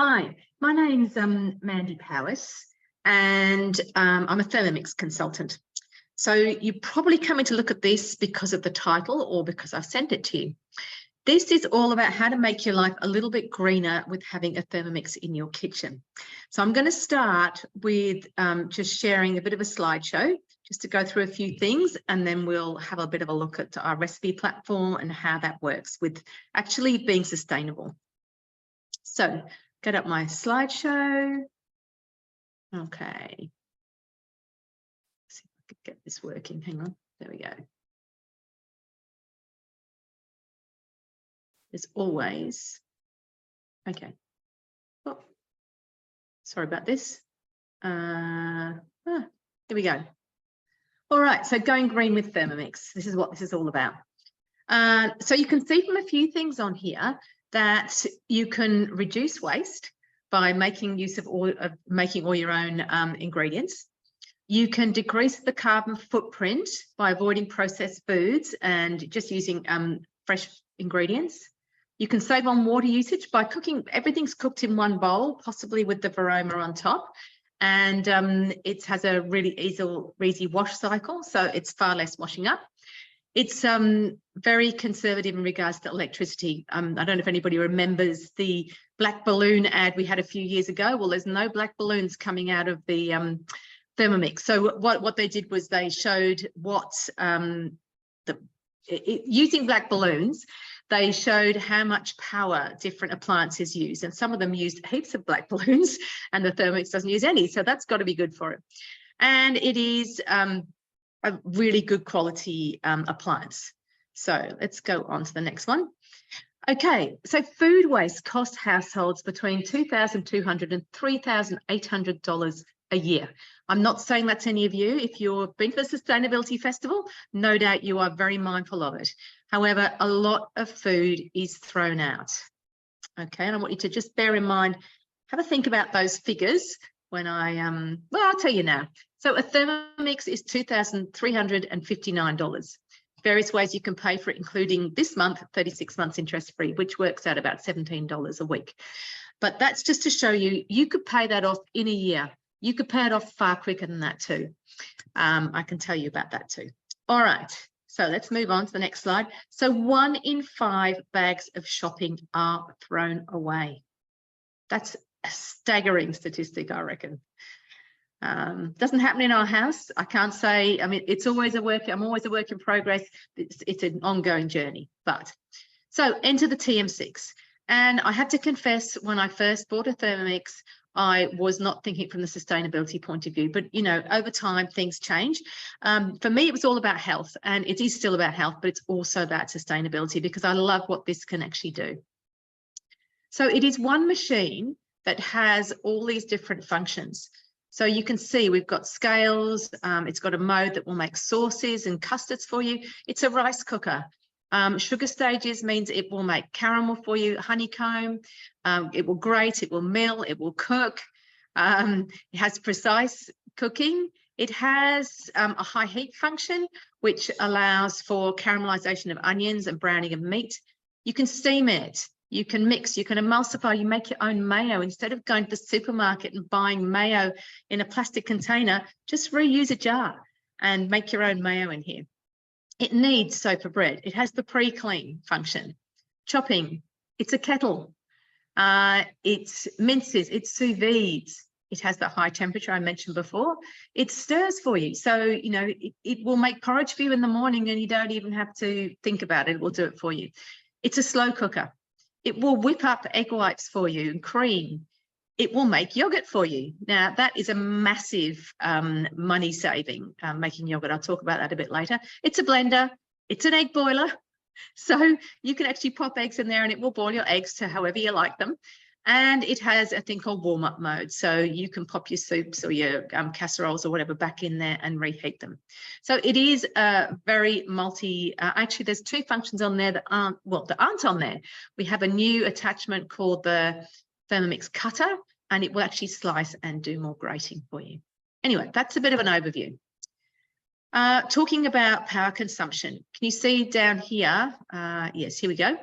Hi, my name's Mandy Powis, and I'm a Thermomix consultant. So you're probably coming to look at this because of the title or because I've sent it to you. This is all about how to make your life a little bit greener with having a Thermomix in your kitchen. So I'm going to start with just sharing a bit of a slideshow just to go through a few things, and then we'll have a bit of a look at our recipe platform and how that works with actually being sustainable. So get up my slideshow. Okay. See if I could get this working. Hang on. There we go. As always. Okay. Oh, sorry about this. Here we go. All right. So going green with Thermomix. This is what this is all about. So you can see from a few things on here that you can reduce waste by making use of making all your own ingredients. You can decrease the carbon footprint by avoiding processed foods and just using fresh ingredients. You can save on water usage by cooking. Everything's cooked in one bowl, possibly with the Varoma on top. And it has a really easy wash cycle, so it's far less washing up. It's very conservative in regards to electricity. I don't know if anybody remembers the black balloon ad we had a few years ago. Well, there's no black balloons coming out of the Thermomix. So what they did was they showed what using black balloons, they showed how much power different appliances use, and some of them used heaps of black balloons, and the Thermomix doesn't use any. So that's got to be good for it. And it is a really good quality appliance. So let's go on to the next one. Okay, so food waste costs households between $2,200 and $3,800 a year. I'm not saying that's any of you. If you've been to the Sustainability Festival, no doubt you are very mindful of it. However, a lot of food is thrown out. Okay, and I want you to just bear in mind, have a think about those figures when well, I'll tell you now. So a Thermomix is $2,359. Various ways you can pay for it, including this month, 36 months interest-free, which works out about $17 a week. But that's just to show you, you could pay that off in a year. You could pay it off far quicker than that too. I can tell you about that too. All right, so let's move on to the next slide. So 1 in 5 bags of shopping are thrown away. That's a staggering statistic, I reckon. Doesn't happen in our house. I can't say, I mean, it's always a work, I'm always a work in progress. It's an ongoing journey. But so enter the TM6. And I have to confess, when I first bought a Thermomix, I was not thinking from the sustainability point of view, but you know, over time things change. For me, it was all about health, and it is still about health, but it's also about sustainability because I love what this can actually do. So it is one machine that has all these different functions. So you can see we've got scales, it's got a mode that will make sauces and custards for you. It's a rice cooker. Sugar stages means it will make caramel for you, honeycomb, it will grate, it will mill, it will cook. It has precise cooking. It has a high heat function, which allows for caramelization of onions and browning of meat. You can steam it. You can mix, you can emulsify, you make your own mayo. Instead of going to the supermarket and buying mayo in a plastic container, just reuse a jar and make your own mayo in here. It needs soap for bread. It has the pre-clean function. Chopping, it's a kettle. It minces, it sous vides. It has the high temperature I mentioned before. It stirs for you. So, you know, it will make porridge for you in the morning and you don't even have to think about it. It will do it for you. It's a slow cooker. It will whip up egg whites for you and cream. It will make yogurt for you. Now, that is a massive money saving, making yogurt. I'll talk about that a bit later. It's a blender. It's an egg boiler. So you can actually pop eggs in there and it will boil your eggs to however you like them. And it has a thing called warm-up mode. So you can pop your soups or your casseroles or whatever back in there and reheat them. So it is very actually there's 2 functions on there that aren't on there. We have a new attachment called the Thermomix cutter, and it will actually slice and do more grating for you. Anyway, that's a bit of an overview. Talking about power consumption, can you see down here? Yes, here we go.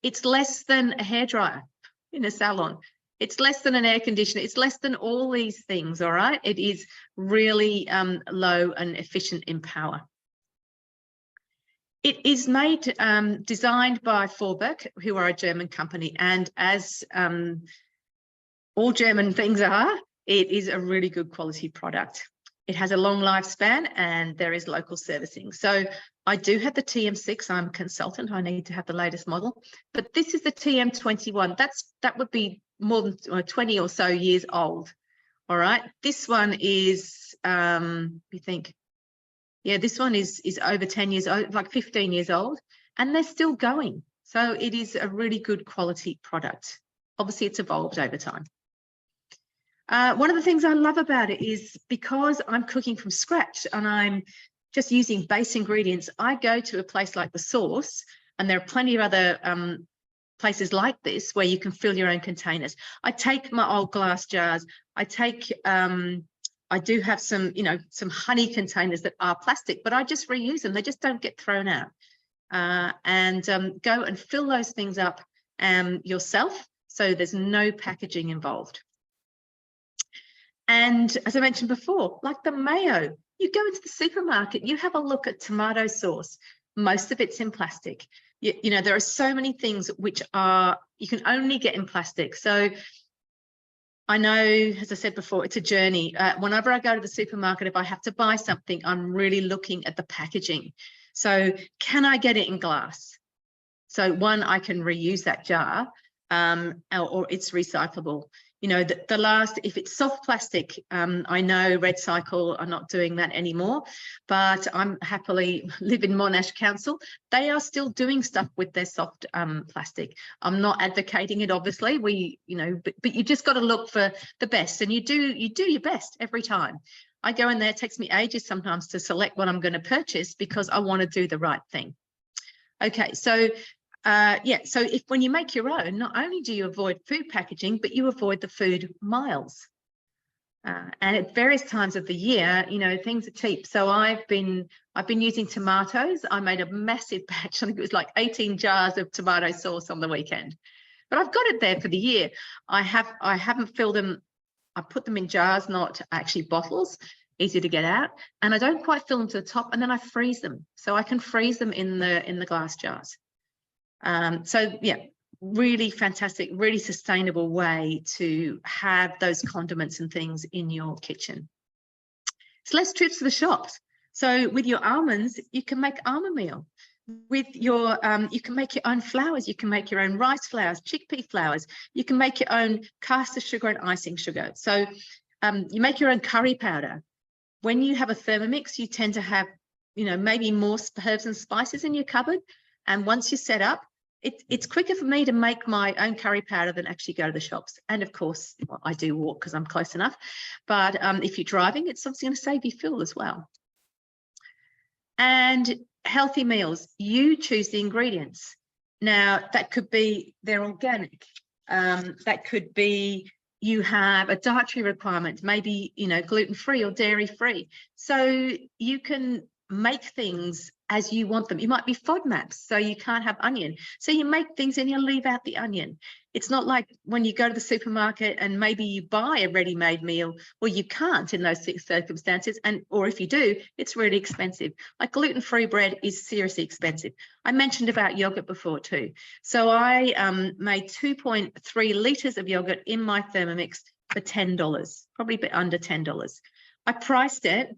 It's less than a hairdryer. in a salon. It's less than an air conditioner. It's less than all these things, all right? It is really low and efficient in power. It is made, designed by Vorwerk, who are a German company. And as all German things are, it is a really good quality product. It has a long lifespan and there is local servicing. So I do have the TM6. I'm a consultant. I need to have the latest model. But this is the TM21. That would be more than 20 or so years old. All right. This one is, you think, yeah, this one is over 10 years old, like 15 years old, and they're still going. So it is a really good quality product. Obviously, it's evolved over time. One of the things I love about it is because I'm cooking from scratch and I'm just using base ingredients, I go to a place like The Source, and there are plenty of other places like this where you can fill your own containers. I take my old glass jars. I take, I do have some, you know, some honey containers that are plastic, but I just reuse them. They just don't get thrown out. And go and fill those things up yourself, so there's no packaging involved. And as I mentioned before, like the mayo, you go into the supermarket, you have a look at tomato sauce. Most of it's in plastic. You know, there are so many things which are, you can only get in plastic. So I know, as I said before, it's a journey. Whenever I go to the supermarket, if I have to buy something, I'm really looking at the packaging. So can I get it in glass? So one, I can reuse that jar, or it's recyclable. You know, the last, if it's soft plastic, I know Red Cycle are not doing that anymore, but I'm happily live in Monash Council. They are still doing stuff with their soft plastic. I'm not advocating it, obviously. You know, but you just got to look for the best, and you do your best every time. I go in there, it takes me ages sometimes to select what I'm going to purchase because I want to do the right thing. Okay, so yeah, so if when you make your own, not only do you avoid food packaging, but you avoid the food miles. And at various times of the year, you know, things are cheap. So I've been using tomatoes. I made a massive batch. I think it was like 18 jars of tomato sauce on the weekend. But I've got it there for the year. I haven't filled them. I put them in jars, not actually bottles. Easy to get out. And I don't quite fill them to the top, and then I freeze them. So I can freeze them in the glass jars. So yeah, really fantastic, really sustainable way to have those condiments and things in your kitchen. It's less trips to the shops. So with your almonds, you can make almond meal. With your, you can make your own flours. You can make your own rice flours, chickpea flours. You can make your own caster sugar and icing sugar. So you make your own curry powder. When you have a Thermomix, you tend to have, you know, maybe more herbs and spices in your cupboard. And once you're set up, it's quicker for me to make my own curry powder than actually go to the shops. And of course, well, I do walk because I'm close enough. But if you're driving, it's obviously going to save you fuel as well. And healthy meals, you choose the ingredients. Now, that could be they're organic. That could be you have a dietary requirement, maybe, you know, gluten-free or dairy-free. So you can make things as you want them. You might be FODMAPs, so you can't have onion. So you make things and you leave out the onion. It's not like when you go to the supermarket and maybe you buy a ready-made meal, well, you can't in those circumstances. And or if you do, it's really expensive. Like gluten-free bread is seriously expensive. I mentioned about yogurt before too. So I made 2.3 litres of yogurt in my Thermomix for $10, probably a bit under $10. I priced it.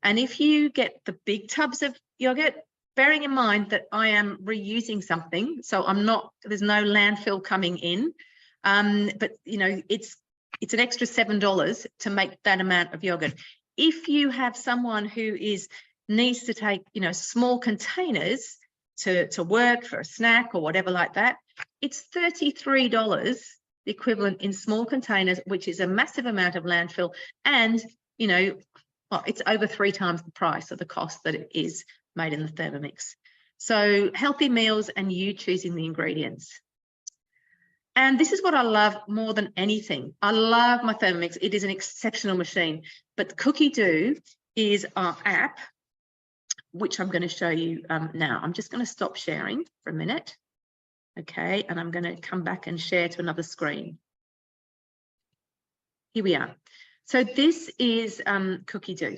And if you get the big tubs of yogurt, bearing in mind that I am reusing something, so I'm not, there's no landfill coming in, but you know, it's an extra $7 to make that amount of yogurt. If you have someone who needs to take, you know, small containers to work for a snack or whatever like that, it's $33, the equivalent in small containers, which is a massive amount of landfill, and you know, well, it's over 3 times the price of the cost that it is made in the Thermomix. So healthy meals and you choosing the ingredients. And this is what I love more than anything. I love my Thermomix. It is an exceptional machine. But Cookie Do is our app, which I'm going to show you now. I'm just going to stop sharing for a minute. Okay, and I'm going to come back and share to another screen. Here we are. So this is Cookie Dough.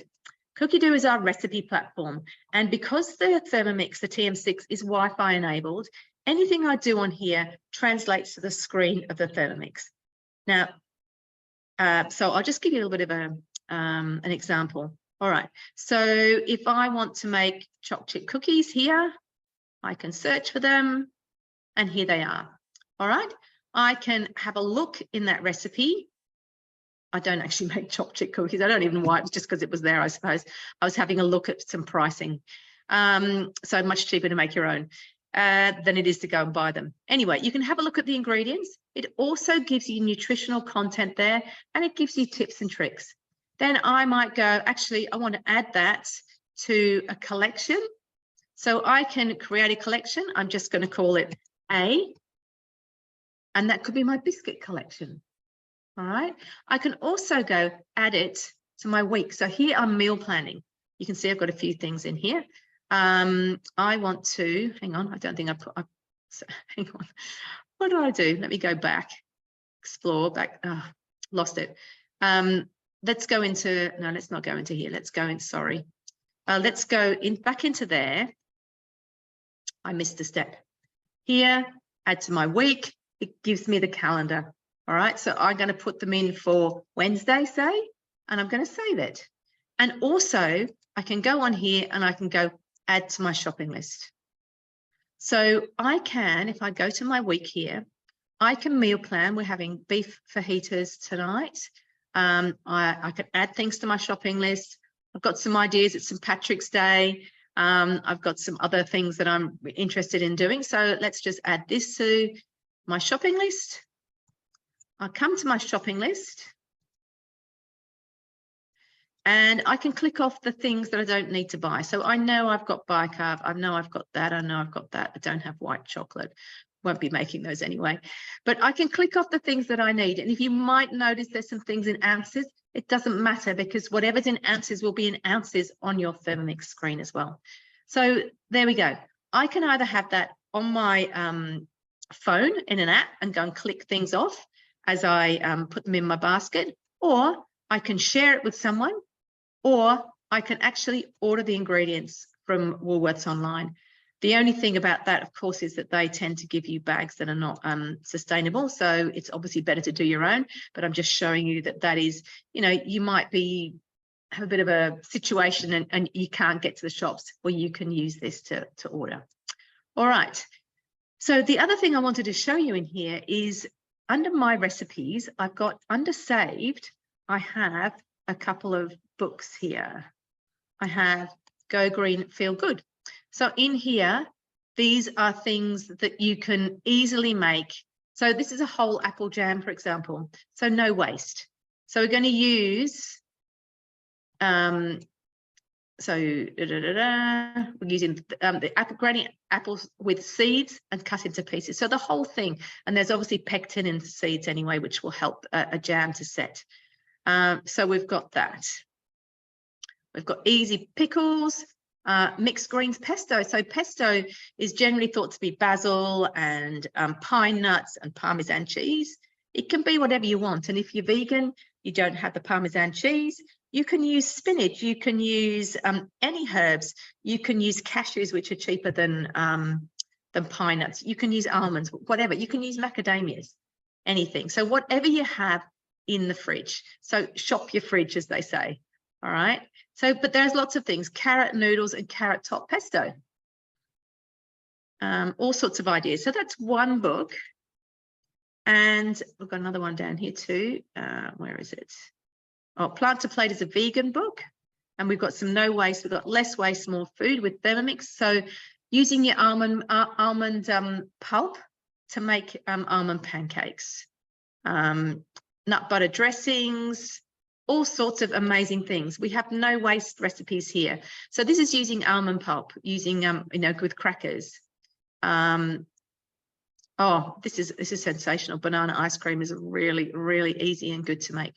Cookie Dough is our recipe platform. And because the Thermomix, the TM6, is Wi-Fi enabled, anything I do on here translates to the screen of the Thermomix. Now, so I'll just give you a little bit of an example. All right, so if I want to make chocolate chip cookies here, I can search for them, and here they are. All right, I can have a look in that recipe. I don't actually make chocolate chip cookies. I don't even know why. It was just because it was there, I suppose. I was having a look at some pricing. So much cheaper to make your own than it is to go and buy them. Anyway, you can have a look at the ingredients. It also gives you nutritional content there, and it gives you tips and tricks. Then I might go, actually, I want to add that to a collection. So I can create a collection. I'm just going to call it A, and that could be my biscuit collection. All right. I can also go add it to my week. So here I'm meal planning. You can see I've got a few things in here. I want to, hang on, I don't think I put, hang on. What do I do? Let me go back, explore back. Oh, lost it. Let's go into, no, let's not go into here. Let's go in, sorry. Let's go in back into there. I missed a step. Here, add to my week. It gives me the calendar. All right, so I'm going to put them in for Wednesday, say, and I'm going to save it. And also, I can go on here and I can go add to my shopping list. So I can, if I go to my week here, I can meal plan. We're having beef fajitas tonight. I can add things to my shopping list. I've got some ideas. It's St. Patrick's Day. I've got some other things that I'm interested in doing. So let's just add this to my shopping list. I'll come to my shopping list and I can click off the things that I don't need to buy. So I know I've got bicarb. I know I've got that. I know I've got that. I don't have white chocolate. Won't be making those anyway. But I can click off the things that I need. And if you might notice there's some things in ounces, it doesn't matter because whatever's in ounces will be in ounces on your Thermomix screen as well. So there we go. I can either have that on my phone in an app and go and click things off as I put them in my basket, or I can share it with someone, or I can actually order the ingredients from Woolworths online. The only thing about that, of course, is that they tend to give you bags that are not sustainable. So it's obviously better to do your own, but I'm just showing you that that is, you know, you might have a bit of a situation and you can't get to the shops where you can use this to order. All right. So the other thing I wanted to show you in here is under my recipes, I've got under saved, I have a couple of books here. I have Go Green, Feel Good. So in here, these are things that you can easily make. So this is a whole apple jam, for example. So no waste. So we're going to use, we're using the granny apples with seeds and cut into pieces. So the whole thing, and there's obviously pectin in the seeds anyway, which will help a jam to set. So we've got that. We've got easy pickles, mixed greens pesto. So pesto is generally thought to be basil and pine nuts and Parmesan cheese. It can be whatever you want. And if you're vegan, you don't have the Parmesan cheese, you can use spinach, you can use any herbs, you can use cashews, which are cheaper than pine nuts, you can use almonds, whatever, you can use macadamias, anything. So whatever you have in the fridge. So shop your fridge, as they say. All right. So, but there's lots of things, carrot noodles and carrot top pesto, all sorts of ideas. So that's one book. And we've got another one down here too. Where is it? Oh, Plant to Plate is a vegan book. And we've got some no waste. We've got less waste, more food with Thermomix. So using your almond pulp to make almond pancakes, nut butter dressings, all sorts of amazing things. We have no waste recipes here. So this is using almond pulp, using you know, with crackers. Oh, this is sensational. Banana ice cream is really, really easy and good to make.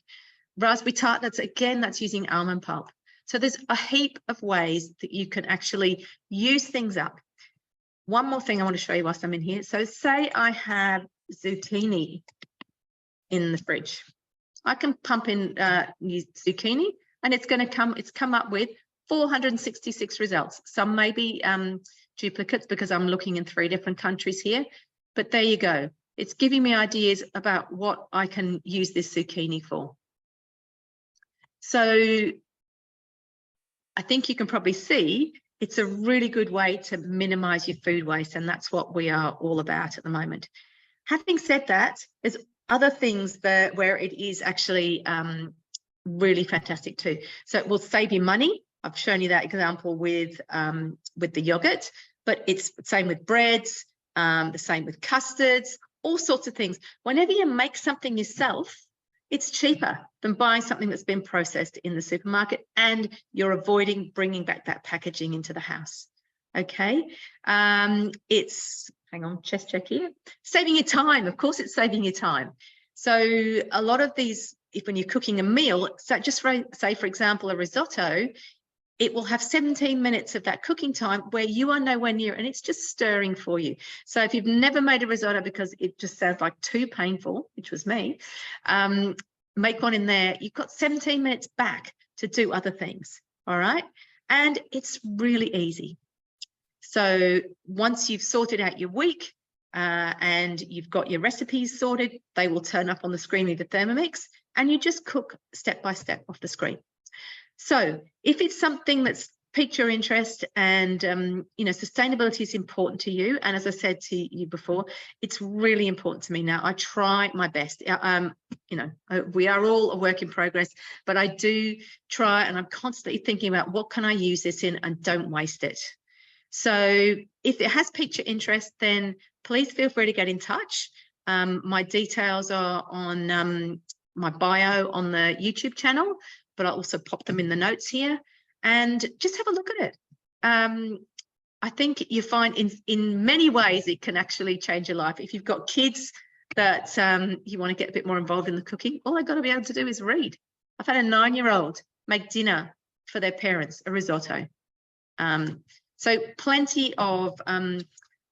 Raspberry tartlets, again, that's using almond pulp. So there's a heap of ways that you can actually use things up. one more thing I want to show you whilst I'm in here. So say I have zucchini in the fridge. I can pump in zucchini, and it's come up with 466 results. Some may be duplicates because I'm looking in 3 different countries here, but there you go. It's giving me ideas about what I can use this zucchini for. So I think you can probably see it's a really good way to minimize your food waste, and that's what we are all about at the moment. Having said that, there's other things where it is actually really fantastic too. So it will save you money. I've shown you that example with the yogurt, but it's the same with breads, the same with custards, all sorts of things. Whenever you make something yourself, it's cheaper than buying something that's been processed in the supermarket, and you're avoiding bringing back that packaging into the house. Okay, it's, hang on, chest check here, saving you time. Of course, it's saving you time. So a lot of these, when you're cooking a meal, so just say, for example, a risotto, it will have 17 minutes of that cooking time where you are nowhere near, and it's just stirring for you. So if you've never made a risotto because it just sounds like too painful, which was me, make one in there. You've got 17 minutes back to do other things, all right? And it's really easy. So once you've sorted out your week and you've got your recipes sorted, they will turn up on the screen with the Thermomix, and you just cook step by step off the screen. So if it's something that's piqued your interest and, you know, sustainability is important to you, and as I said to you before, it's really important to me now. I try my best. You know, we are all a work in progress, but I do try, and I'm constantly thinking about what can I use this in and don't waste it. So if it has piqued your interest, then please feel free to get in touch. My details are on my bio on the YouTube channel, but I'll also pop them in the notes here, and just have a look at it. I think you find in many ways it can actually change your life. If you've got kids that you want to get a bit more involved in the cooking, all they've got to be able to do is read. I've had a 9-year-old make dinner for their parents, a risotto. So plenty of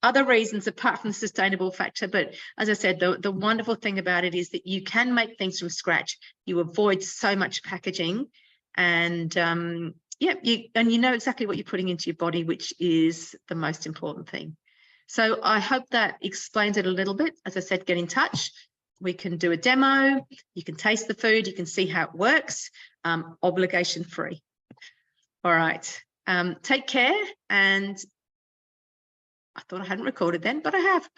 other reasons apart from the sustainable factor. But as I said, the wonderful thing about it is that you can make things from scratch. You avoid so much packaging, and yeah, you know exactly what you're putting into your body, which is the most important thing. So I hope that explains it a little bit. As I said, get in touch. We can do a demo. You can taste the food. You can see how it works. Obligation free. All right. Take care, and I thought I hadn't recorded then, but I have.